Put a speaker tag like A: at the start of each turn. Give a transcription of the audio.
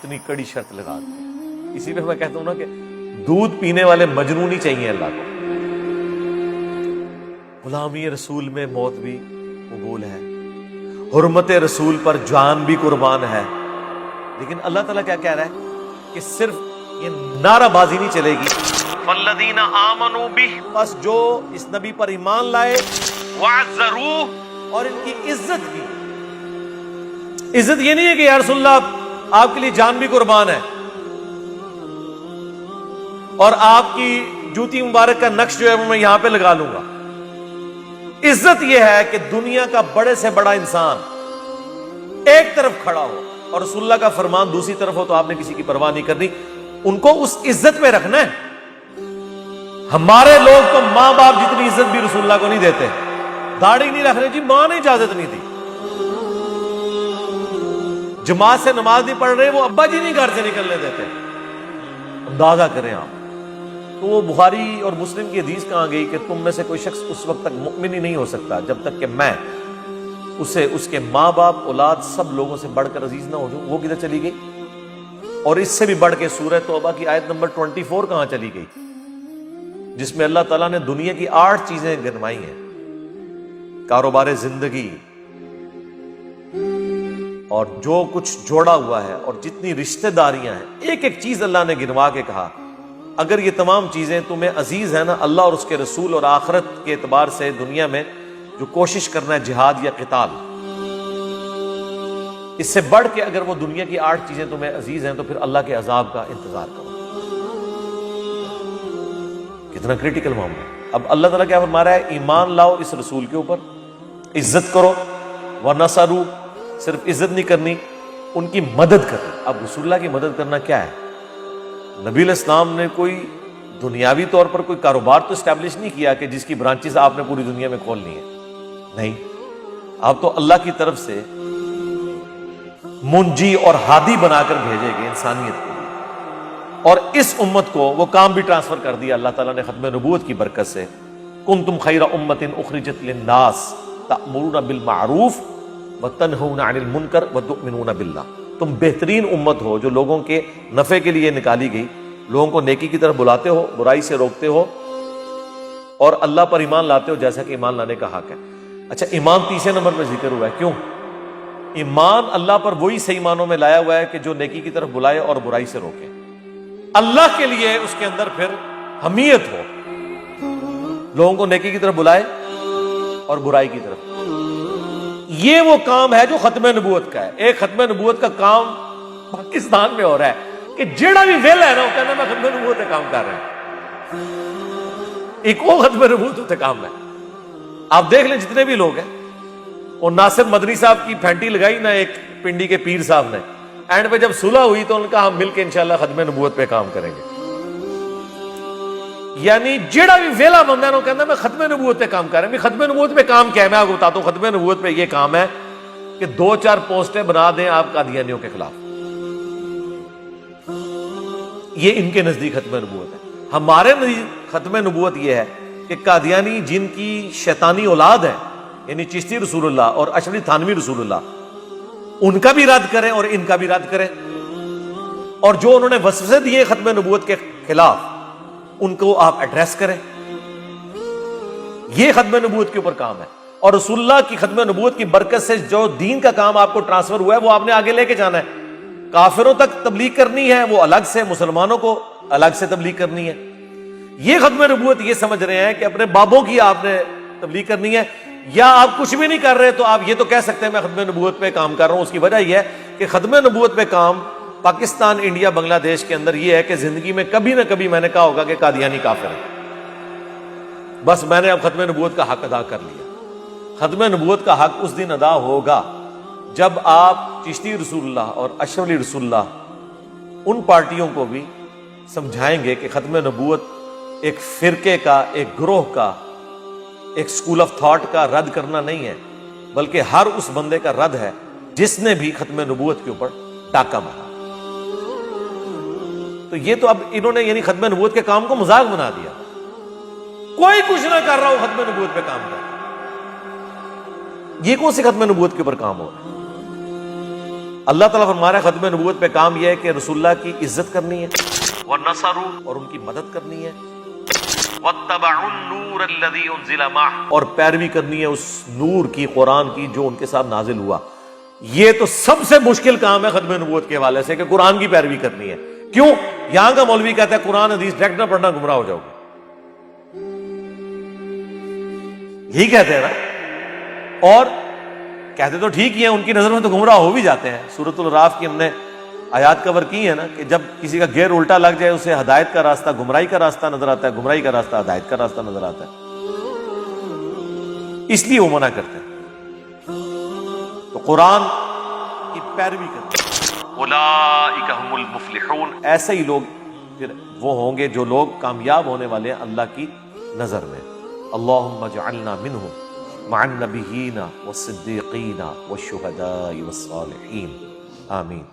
A: اتنی کڑی شرط لگا دی. اسی پہ میں کہتا ہوں نا کہ دودھ پینے والے مجنون ہی چاہیے اللہ کو. غلامی رسول میں موت بھی قبول ہے, حرمت رسول پر جان بھی قربان ہے. لیکن اللہ تعالیٰ کیا کہہ رہا ہے کہ صرف یہ نعرہ بازی نہیں چلے گی. والذین آمنوا بہ, بس جو اس نبی پر ایمان لائے, وعزروہ, اور ان کی عزت کی. عزت یہ نہیں ہے کہ یا رسول اللہ آپ کے لیے جان بھی قربان ہے اور آپ کی جوتی مبارک کا نقش جو ہے وہ میں یہاں پہ لگا لوں گا. عزت یہ ہے کہ دنیا کا بڑے سے بڑا انسان ایک طرف کھڑا ہو اور رسول اللہ کا فرمان دوسری طرف ہو تو آپ نے کسی کی پرواہ نہیں کرنی, ان کو اس عزت میں رکھنا ہے. ہمارے لوگ تو ماں باپ جتنی عزت بھی رسول اللہ کو نہیں دیتے. داڑھی نہیں رکھنے جی, ماں نے اجازت نہیں دی. جماعت سے نماز نہیں پڑھ رہے, وہ ابا جی نہیں گھر سے نکلنے دیتے. اندازہ کریں آپ. تو وہ بخاری اور مسلم کی حدیث کہاں گئی کہ تم میں سے کوئی شخص اس وقت تک مؤمن ہی نہیں ہو سکتا جب تک کہ میں اسے اس کے ماں باپ اولاد سب لوگوں سے بڑھ کر عزیز نہ ہو جاؤں. وہ کدھر چلی گئی؟ اور اس سے بھی بڑھ کے سورہ توبہ کی آیت نمبر 24 کہاں چلی گئی, جس میں اللہ تعالیٰ نے دنیا کی 8 چیزیں گنوائی ہیں. کاروبار زندگی اور جو کچھ جوڑا ہوا ہے اور جتنی رشتہ داریاں ہیں, ایک ایک چیز اللہ نے گنوا کے کہا اگر یہ تمام چیزیں تمہیں عزیز ہیں نا, اللہ اور اس کے رسول اور آخرت کے اعتبار سے دنیا میں جو کوشش کرنا ہے جہاد یا قتال, اس سے بڑھ کے اگر وہ دنیا کی 8 چیزیں تمہیں عزیز ہیں تو پھر اللہ کے عذاب کا انتظار کرو. کتنا کریٹیکل معاملہ ہے. اب اللہ تعالیٰ کیا فرما رہا ہے, ایمان لاؤ اس رسول کے اوپر, عزت کرو. وَنَصَرُوا, صرف عزت نہیں کرنی, ان کی مدد کرنی. اب رسول اللہ کی مدد کرنا کیا ہے؟ نبی علیہ السلام نے کوئی دنیاوی طور پر کوئی کاروبار تو اسٹیبلش نہیں کیا کہ جس کی برانچز آپ نے پوری دنیا میں کھولنی ہے. نہیں, آپ تو اللہ کی طرف سے منجی اور ہادی بنا کر بھیجے گئے انسانیت کے لیے, اور اس امت کو وہ کام بھی ٹرانسفر کر دیا اللہ تعالیٰ نے ختم نبوت کی برکت سے. کنتم خیر امت اخرجت للناس تأمرون بالمعروف وتنہون عن المنکر وتؤمنون باللہ. تم بہترین امت ہو جو لوگوں کے نفع کے لیے نکالی گئی, لوگوں کو نیکی کی طرف بلاتے ہو, برائی سے روکتے ہو, اور اللہ پر ایمان لاتے ہو جیسا کہ ایمان لانے کا حق ہے. اچھا, ایمان تیسرے نمبر پہ ذکر ہوا ہے. کیوں؟ ایمان اللہ پر وہی صحیح معنوں میں لایا ہوا ہے کہ جو نیکی کی طرف بلائے اور برائی سے روکے. اللہ کے لیے اس کے اندر پھر حمیت ہو, لوگوں کو نیکی کی طرف بلائے اور برائی کی طرف. یہ وہ کام ہے جو ختم نبوت کا ہے. ایک ختم نبوت کا کام پاکستان میں ہو رہا ہے کہ جیڑا بھی ویلا ہے نا وہ کہنا میں ختم نبوت کا کام کر رہا ہوں. ایک وہ ختم نبوت کا کام ہے. آپ دیکھ لیں جتنے بھی لوگ ہیں, اور ناصر مدنی صاحب کی پھینٹی لگائی نا ایک پنڈی کے پیر صاحب نے, اینڈ پہ جب صلح ہوئی تو ان کا ہم مل کے انشاءاللہ ختم نبوت پہ کام کریں گے. یعنی جیڑا بھی ویلا بندہ ہے نا کہنا میں ختم نبوت پہ کام کر رہا ہوں. ختم نبوت پہ کام کیا ہے میں آپ کو بتاتا ہوں. ختم نبوت پہ یہ کام ہے کہ 2-4 پوسٹیں بنا دیں آپ قادیانیوں کے خلاف. یہ ان کے نزدیک ختم نبوت ہے. ہمارے نزدیک ختم نبوت یہ ہے کہ قادیانی جن کی شیطانی اولاد ہے, یعنی چشتی رسول اللہ اور اشعری تھانوی رسول اللہ, ان کا بھی رد کریں اور ان کا بھی رد کریں, اور جو انہوں نے وسوسے دیے ختم نبوت کے خلاف ان کو آپ ایڈریس کریں. یہ ختم نبوت کے اوپر کام ہے. اور رسول اللہ کی ختم نبوت کی برکت سے جو دین کا کام آپ کو ٹرانسفر ہوا ہے وہ آپ نے آگے لے کے جانا ہے. کافروں تک تبلیغ کرنی ہے وہ الگ سے, مسلمانوں کو الگ سے تبلیغ کرنی ہے. یہ ختم نبوت یہ سمجھ رہے ہیں کہ اپنے بابوں کی آپ نے تبلیغ کرنی ہے, یا آپ کچھ بھی نہیں کر رہے تو آپ یہ تو کہہ سکتے ہیں میں ختم نبوت پہ کام کر رہا ہوں. اس کی وجہ یہ ہے کہ ختم نبوت پہ کام پاکستان, انڈیا, بنگلہ دیش کے اندر یہ ہے کہ زندگی میں کبھی نہ کبھی میں نے کہا ہوگا کہ قادیانی کافر ہے. بس میں نے اب ختم نبوت کا حق ادا کر لیا. ختم نبوت کا حق اس دن ادا ہوگا جب آپ چشتی رسول اللہ اور اشعری رسول اللہ ان پارٹیوں کو بھی سمجھائیں گے کہ ختم نبوت ایک فرقے کا, ایک گروہ کا, ایک سکول آف تھاٹ کا رد کرنا نہیں ہے, بلکہ ہر اس بندے کا رد ہے جس نے بھی ختم نبوت کے اوپر ڈاکہ مارا. تو یہ تو اب انہوں نے یعنی ختم نبوت کے کام کو مذاق بنا دیا. کوئی کچھ نہ کر رہا ہو ختم نبوت پہ کام کر, یہ کون سی ختم نبوت کے اوپر کام ہو رہا ہے؟ اللہ تعالیٰ فرما رہا ہے ختم نبوت پہ کام یہ ہے کہ رسول اللہ کی عزت کرنی ہے، وَنَصَرُوا، اور ان کی مدد کرنی ہے، وَاتَّبَعُوا النُّورَ الَّذِي أُنزِلَ مَعَهُ، اور پیروی کرنی ہے اس نور کی، قرآن کی، جو ان کے ساتھ نازل ہوا۔ یہ تو سب سے مشکل کام ہے ختم نبوت کے حوالے سے، کہ قرآن کی پیروی کرنی ہے۔ کیوں؟ یہاں کا مولوی کہتا ہے قرآن حدیث ڈائریکٹ نہ پڑھنا، گمراہ ہو جاؤ گے، یہی کہتے ہیں نا، اور کہتے تو ٹھیک ہی ہیں، ان کی نظر میں تو گمراہ ہو بھی جاتے ہیں۔ سورۃ الاعراف کی ہم نے آیات کور کی ہے نا، کہ جب کسی کا گیئر الٹا لگ جائے اسے ہدایت کا راستہ گمراہی کا راستہ نظر آتا ہے، گمراہی کا راستہ ہدایت کا راستہ نظر آتا ہے، اس لیے وہ منع کرتے ہیں۔ تو قرآن کی پیروی کرتے ہیں۔ اولئک هم المفلحون، ایسے ہی لوگ پھر وہ ہوں گے جو لوگ کامیاب ہونے والے ہیں اللہ کی نظر میں۔ اللہم اجعلنا منہم مع النبیین والصدیقین والشہداء والصالحین، آمین۔